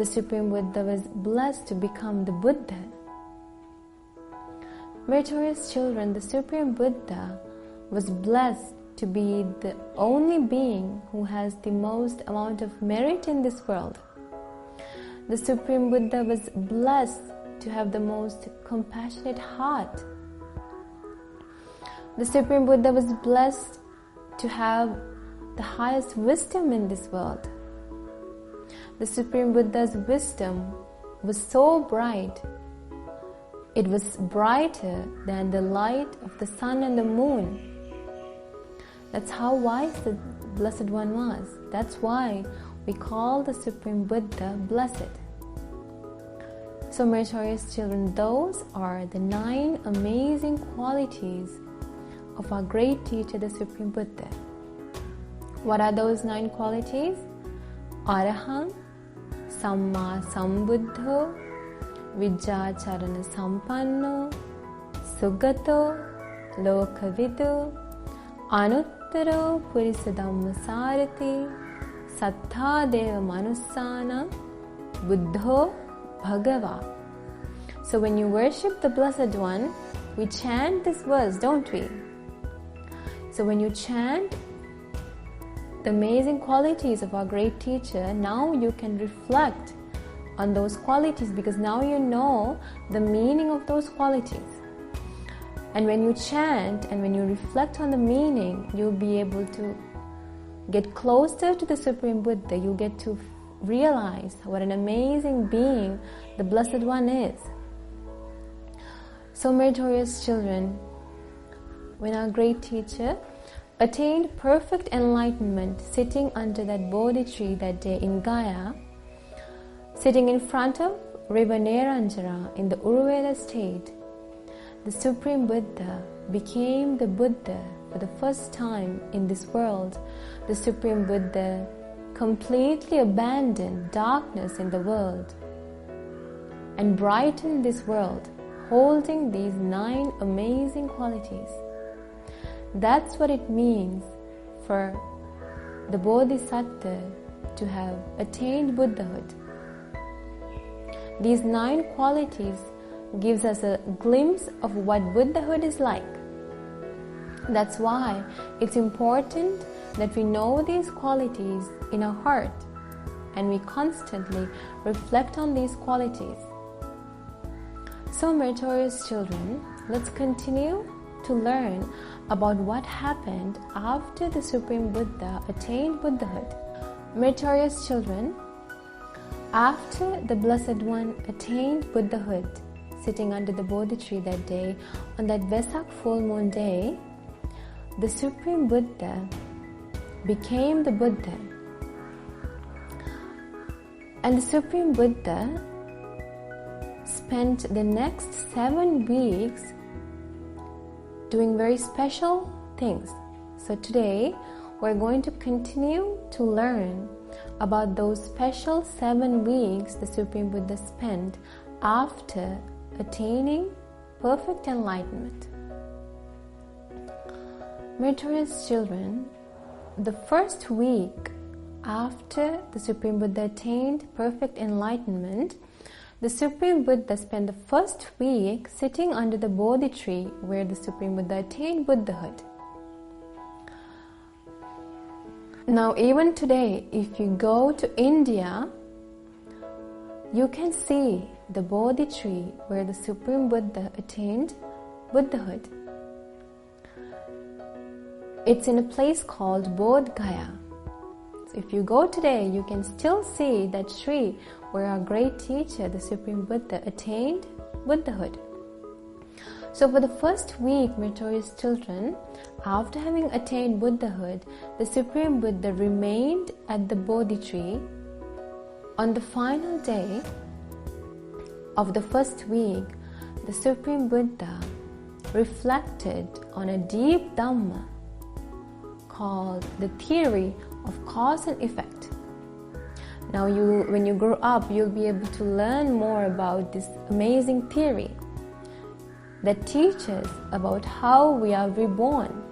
the Supreme Buddha was blessed to become the Buddha. Meritorious children, the Supreme Buddha was blessed to be the only being who has the most amount of merit in this world. The Supreme Buddha was blessed to have the most compassionate heart. The Supreme Buddha was blessed to have the highest wisdom in this world. The Supreme Buddha's wisdom was so bright, it was brighter than the light of the sun and the moon. That's how wise the Blessed One was. That's why we call the Supreme Buddha blessed. So meritorious children, those are the 9 amazing qualities of our great teacher, the Supreme Buddha. What are those 9 qualities? Arahang, Samma Sambuddho, Vijjacharana Sampanno, Sugato, Lokavidu, Anuttaro Purisa Dhammasarati, Sattha Deva Manussana, Buddho Bhagava. So when you worship the Blessed One, we chant this verse, don't we? So when you chant the amazing qualities of our great teacher, now you can reflect on those qualities, because now you know the meaning of those qualities. And when you chant and when you reflect on the meaning, you'll be able to get closer to the Supreme Buddha. You get to realize what an amazing being the Blessed One is. So meritorious children, when our great teacher attained perfect enlightenment sitting under that Bodhi tree that day in Gaya, sitting in front of river Neranjara in the Uruvela state, the Supreme Buddha became the Buddha for the first time in this world. The Supreme Buddha completely abandoned darkness in the world and brightened this world, holding these 9 amazing qualities. That's what it means for the Bodhisattva to have attained Buddhahood. These 9 qualities gives us a glimpse of what Buddhahood is like. That's why it's important that we know these qualities in our heart and we constantly reflect on these qualities. So meritorious children, let's continue to learn about what happened after the Supreme Buddha attained Buddhahood. Meritorious children, after the Blessed One attained Buddhahood, sitting under the Bodhi tree that day, on that Vesak full moon day, the Supreme Buddha became the Buddha. And the Supreme Buddha spent the next 7 weeks doing very special things. So today we're going to continue to learn about those special 7 weeks the Supreme Buddha spent after attaining perfect enlightenment. Meritorious children, the first week after the Supreme Buddha attained perfect enlightenment, the Supreme Buddha spent the first week sitting under the Bodhi tree where the Supreme Buddha attained Buddhahood. Now even today, if you go to India, you can see the Bodhi tree where the Supreme Buddha attained Buddhahood. It's in a place called Bodh Gaya. So if you go today, you can still see that tree where our great teacher, the Supreme Buddha, attained Buddhahood. So for the first week, meritorious children, after having attained Buddhahood, the Supreme Buddha remained at the Bodhi tree. On the final day of the first week, the Supreme Buddha reflected on a deep Dhamma called the theory of cause and effect. Now when you grow up, you'll be able to learn more about this amazing theory that teaches about how we are reborn.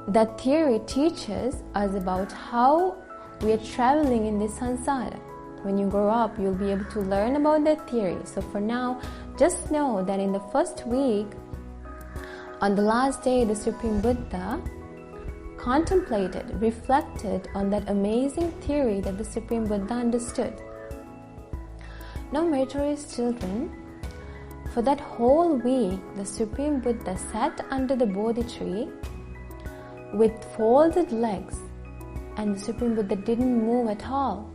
That theory teaches us about how We are traveling in this samsara. When you grow up, you'll be able to learn about that theory. So for now, just know that in the first week, on the last day, the Supreme Buddha contemplated, reflected on that amazing theory that the Supreme Buddha understood. Now, meritorious children, for that whole week, the Supreme Buddha sat under the Bodhi tree with folded legs, and the Supreme Buddha didn't move at all.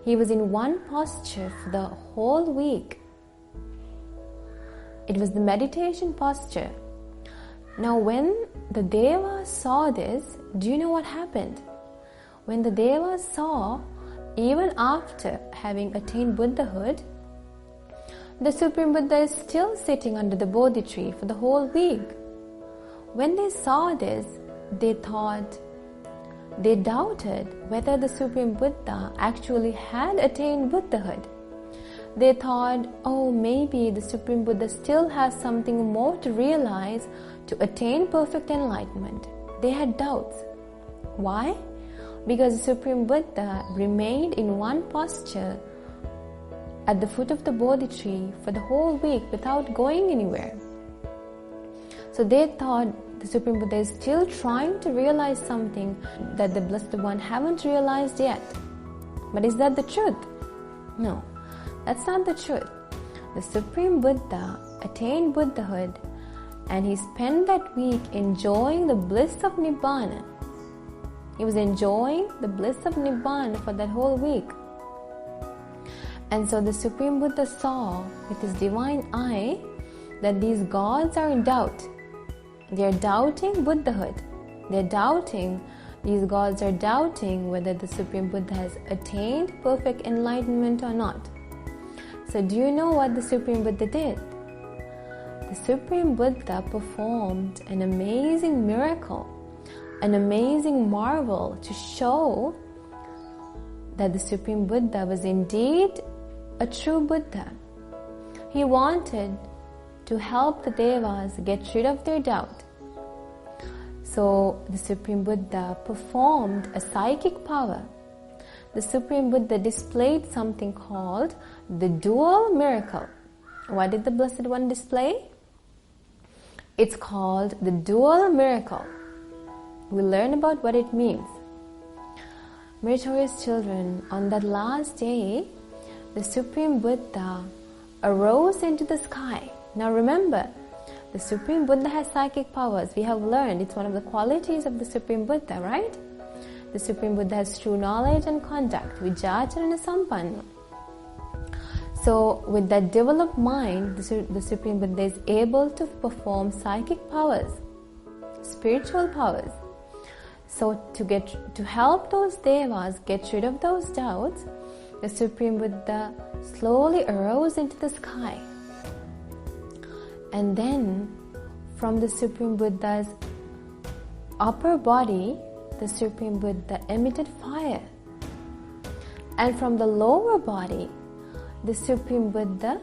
He was in one posture for the whole week. It was the meditation posture. Now, when the Devas saw this, do you know what happened? When the Devas saw, even after having attained Buddhahood, the Supreme Buddha is still sitting under the Bodhi tree for the whole week. When they saw this, they doubted whether the Supreme Buddha actually had attained Buddhahood. They thought, oh, maybe the Supreme Buddha still has something more to realize to attain perfect enlightenment. They had doubts. Why? Because the Supreme Buddha remained in one posture at the foot of the Bodhi tree for the whole week without going anywhere. So they thought the Supreme Buddha is still trying to realize something that the Blessed One haven't realized yet. But is that the truth? No, that's not the truth. The Supreme Buddha attained Buddhahood, and he spent that week enjoying the bliss of Nibbana. He was enjoying the bliss of Nibbana for that whole week. And so the Supreme Buddha saw with his divine eye that these gods are in doubt. They are doubting Buddhahood. These gods are doubting whether the Supreme Buddha has attained perfect enlightenment or not. So do you know what the Supreme Buddha did? The Supreme Buddha performed an amazing miracle, an amazing marvel to show that the Supreme Buddha was indeed a true Buddha. He wanted to help the Devas get rid of their doubt. So the Supreme Buddha performed a psychic power. The Supreme Buddha displayed something called the dual miracle. What did the Blessed One display? It's called the dual miracle. We'll learn about what it means. Meritorious children, on that last day, the Supreme Buddha arose into the sky. Now remember, the Supreme Buddha has psychic powers. We have learned it's one of the qualities of the Supreme Buddha, right? The Supreme Buddha has true knowledge and conduct, vijacharana sampanna. So with that developed mind, the Supreme Buddha is able to perform psychic powers, spiritual powers. So to help those devas get rid of those doubts, the Supreme Buddha slowly arose into the sky. And then from the Supreme Buddha's upper body, the Supreme Buddha emitted fire. And from the lower body, the Supreme Buddha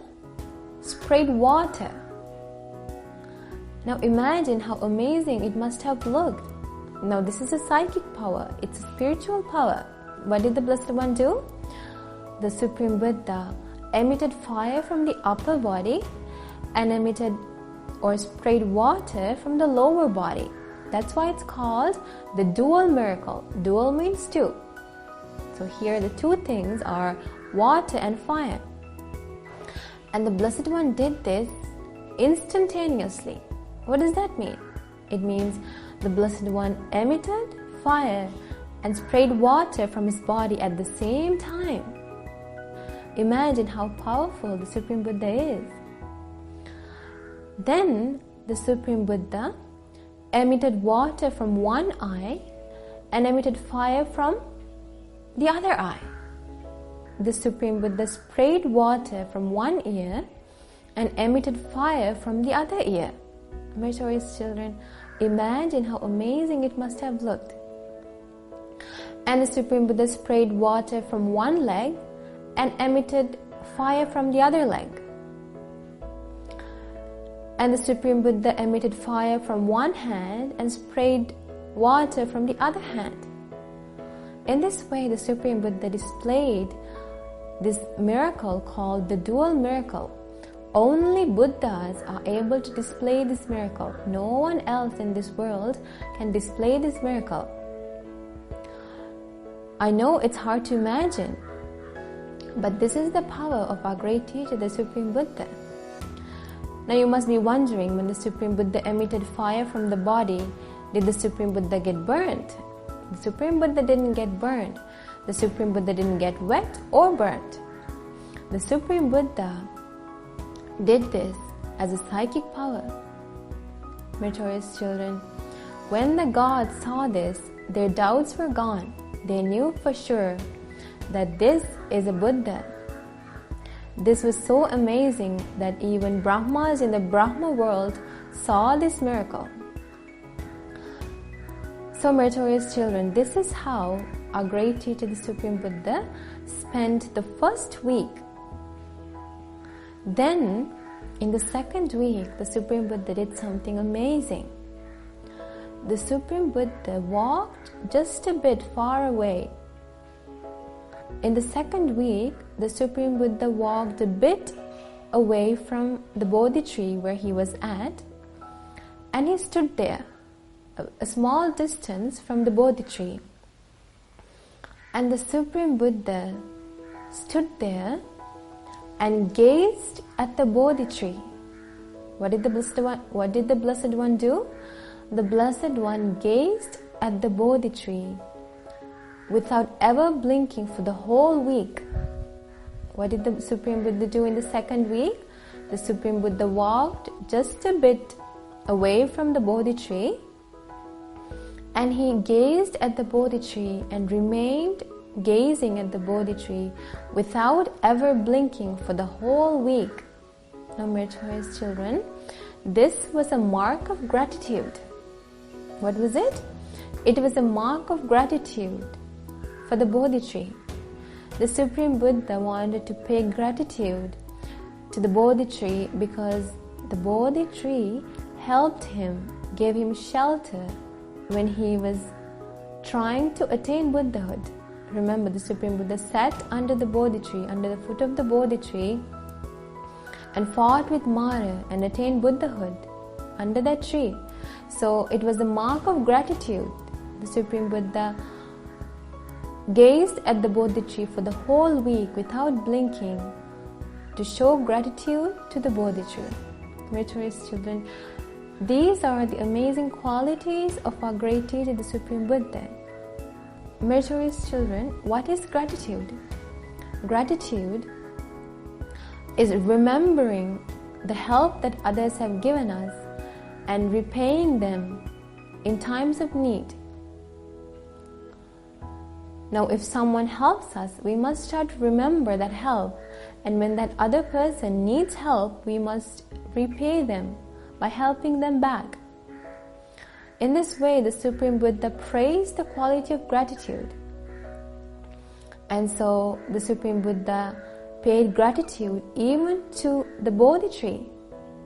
sprayed water. Now imagine how amazing it must have looked. Now this is a psychic power, it's a spiritual power. What did the Blessed One do? The Supreme Buddha emitted fire from the upper body and emitted or sprayed water from the lower body. That's why it's called the dual miracle. Dual means two. So here the two things are water and fire. And the Blessed One did this instantaneously. What does that mean? It means the Blessed One emitted fire and sprayed water from his body at the same time. Imagine how powerful the Supreme Buddha is. Then the Supreme Buddha emitted water from one eye and emitted fire from the other eye. The Supreme Buddha sprayed water from one ear and emitted fire from the other ear. Meritorious children, imagine how amazing it must have looked. And the Supreme Buddha sprayed water from one leg and emitted fire from the other leg. And the Supreme Buddha emitted fire from one hand and sprayed water from the other hand. In this way, the Supreme Buddha displayed this miracle called the dual miracle. Only Buddhas are able to display this miracle. No one else in this world can display this miracle. I know it's hard to imagine, but this is the power of our great teacher, the Supreme Buddha. Now you must be wondering, when the Supreme Buddha emitted fire from the body, did the Supreme Buddha get burnt? The Supreme Buddha didn't get burnt. The Supreme Buddha didn't get wet or burnt. The Supreme Buddha did this as a psychic power. Meritorious children, when the gods saw this, their doubts were gone. They knew for sure that this is a Buddha. This was so amazing that even Brahmas in the Brahma world saw this miracle. So, meritorious children, this is how our great teacher, the Supreme Buddha, spent the first week. Then, in the second week, the Supreme Buddha did something amazing. The Supreme Buddha walked just a bit far away. In the second week, the Supreme Buddha walked a bit away from the Bodhi tree where he was at, and he stood there, a small distance from the Bodhi tree. And the Supreme Buddha stood there and gazed at the Bodhi tree. What did the Blessed One do? The Blessed One gazed at the Bodhi tree without ever blinking for the whole week. What did the Supreme Buddha do in the second week? The Supreme Buddha walked just a bit away from the Bodhi tree, and he gazed at the Bodhi tree and remained gazing at the Bodhi tree without ever blinking for the whole week. Now, meritorious children, this was a mark of gratitude. What was it? It was a mark of gratitude for the Bodhi tree. The Supreme Buddha wanted to pay gratitude to the Bodhi tree because the Bodhi tree helped him, gave him shelter when he was trying to attain Buddhahood. Remember, the Supreme Buddha sat under the Bodhi tree, under the foot of the Bodhi tree, and fought with Mara and attained Buddhahood under that tree. So it was a mark of gratitude. The Supreme Buddha gazed at the Bodhi tree for the whole week without blinking to show gratitude to the Bodhi tree. Meritorious children, these are the amazing qualities of our great teacher, the Supreme Buddha. Meritorious children, what is gratitude? Gratitude is remembering the help that others have given us and repaying them in times of need. Now, if someone helps us, we must try to remember that help, and when that other person needs help, we must repay them by helping them back. In this way, the Supreme Buddha praised the quality of gratitude. And so the Supreme Buddha paid gratitude even to the Bodhi tree,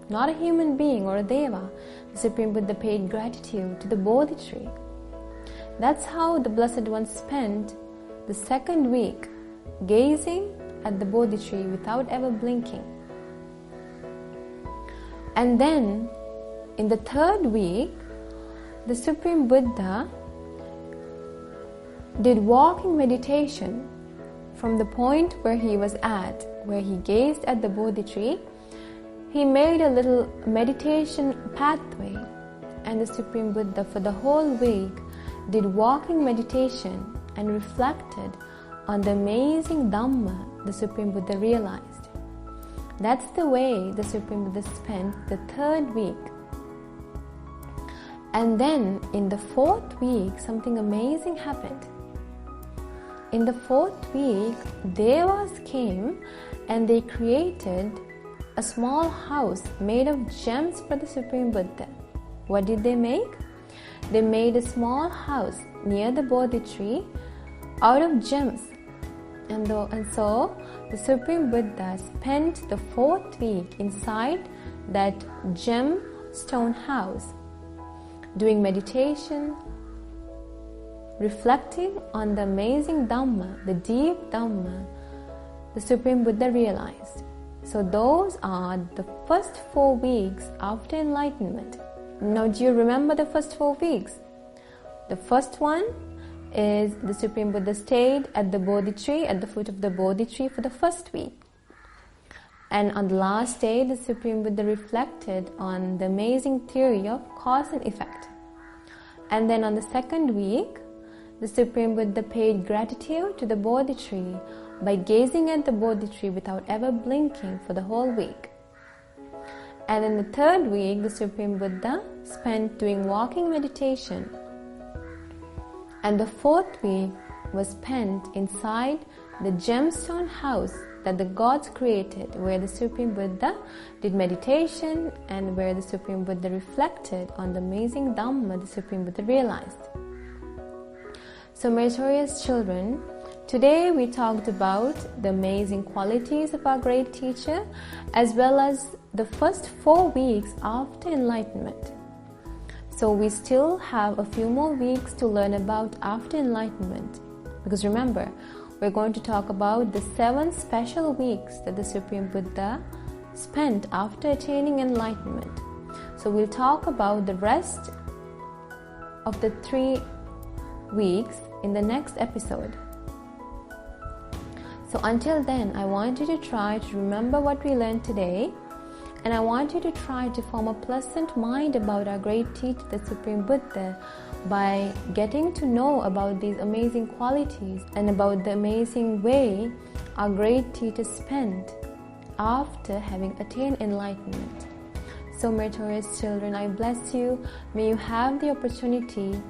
not a human being or a deva. The Supreme Buddha paid gratitude to the Bodhi tree. That's how the Blessed One spent the second week, gazing at the Bodhi tree without ever blinking. And then, in the third week, the Supreme Buddha did walking meditation from the point where he was at, where he gazed at the Bodhi tree. He made a little meditation pathway, and the Supreme Buddha for the whole week did walking meditation and reflected on the amazing Dhamma the Supreme Buddha realized. That's the way the Supreme Buddha spent the third week. And then in the fourth week, something amazing happened. In the fourth week, Devas came and they created a small house made of gems for the Supreme Buddha. What did they make? They made a small house near the Bodhi tree out of gems. And so the Supreme Buddha spent the fourth week inside that gem stone house, doing meditation, reflecting on the amazing Dhamma, the deep Dhamma, the Supreme Buddha realized. So those are the first 4 weeks after enlightenment. Now, do you remember the first 4 weeks? The first one is the Supreme Buddha stayed at the Bodhi tree, at the foot of the Bodhi tree for the first week. And on the last day, the Supreme Buddha reflected on the amazing theory of cause and effect. And then on the second week, the Supreme Buddha paid gratitude to the Bodhi tree by gazing at the Bodhi tree without ever blinking for the whole week. And in the third week, the Supreme Buddha spent doing walking meditation. And the fourth week was spent inside the gemstone house that the gods created, where the Supreme Buddha did meditation and where the Supreme Buddha reflected on the amazing Dhamma the Supreme Buddha realized. So, meritorious children, today we talked about the amazing qualities of our great teacher as well as the first 4 weeks after enlightenment. So we still have a few more weeks to learn about after enlightenment. Because remember, we're going to talk about the 7 special weeks that the Supreme Buddha spent after attaining enlightenment. So we'll talk about the rest of the 3 weeks in the next episode. So until then, I want you to try to remember what we learned today, and I want you to try to form a pleasant mind about our great teacher, the Supreme Buddha, by getting to know about these amazing qualities and about the amazing way our great teacher spent after having attained enlightenment. So, meritorious children, I bless you. May you have the opportunity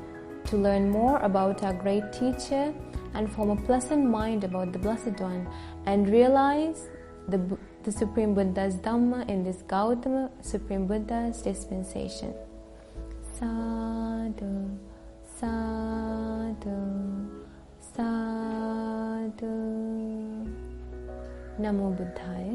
to learn more about our great teacher and form a pleasant mind about the Blessed One and realize the Supreme Buddha's Dhamma in this Gautama Supreme Buddha's dispensation. Sadhu, sadhu, sadhu. Namo Buddhaya.